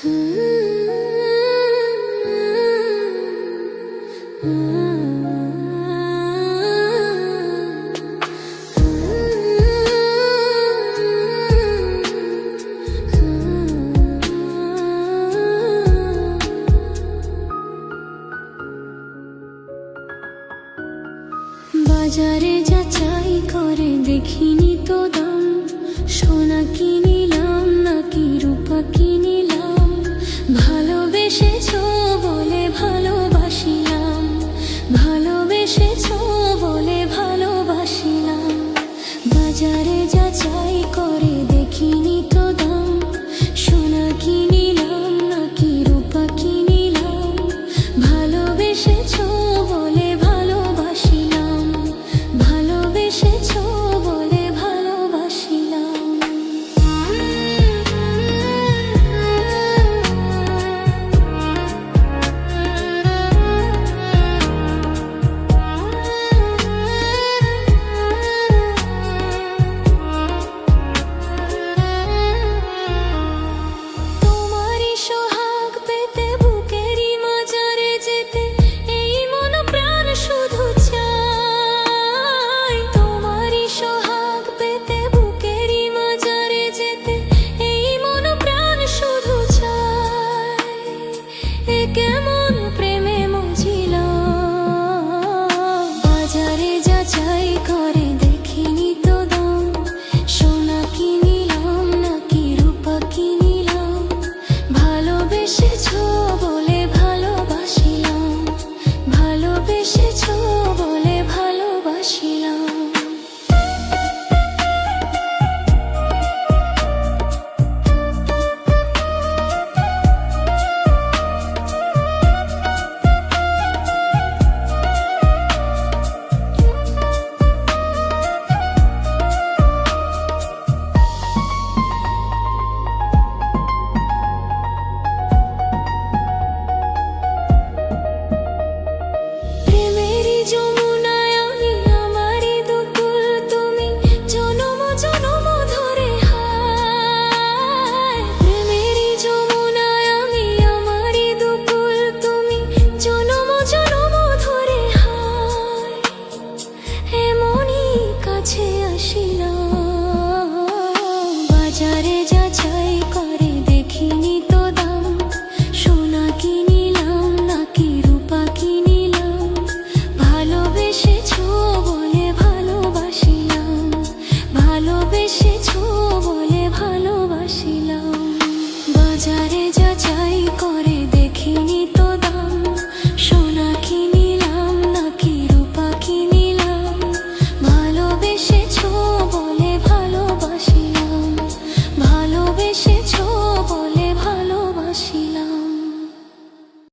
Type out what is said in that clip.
বাজারে যাচাই করে দেখিনি তো দাম, সোনা কিনিলাম নাকি রূপা কিনিলাম, ভালোবেসেছো বলে ভালোবাসিলাম, ভালোবেসেছো বলে ভালোবাসিলাম। বাজারে যাচাই করে দেখিনি তো দাম, সোনা কিনিলাম নাকি রূপা কিনিলাম, ভালোবেসেছো বলে ভালোবাসিলাম, ভালোবেসেছো বলে ভালোবাসিলাম। তোমারই সোহাগ পেতে বুকেরই মাঝারে যেতে এই মন প্রাণ শুধু চায়, তোমারই সোহাগ পেতে বুকেরই মাঝারে যেতে এই মন প্রাণ শুধু চায়। এ কেমন প্রেমে মজিলাম, বাজারে যাচাই করে দেখিনি তো দাম, সোনা কিনিলাম নাকি রূপা কিনিলাম, ভালোবেসেছো বলে ভালোবাসিলাম, ভালোবেসেছো বলে ভালোবাসিলাম। প্রেমেরই যমুনায় আমি আমারই দুকুল তুমি জনম জনম ধরে হায়, প্রেমেরই যমুনায় আমি আমারই দুকুল তুমি জনম জনম ধরে হায়। এমনই কাছে আসিলাম, বাজারে যাচাই করে দেখিনি তো দাম, সোনা কিনিলাম নাকি রূপা কিনিলাম, ভালোবেসেছো বলে ভালোবাসিলাম, ভালোবেসেছো বলে ভালোবাসিলাম। বাজারে যাচাই করে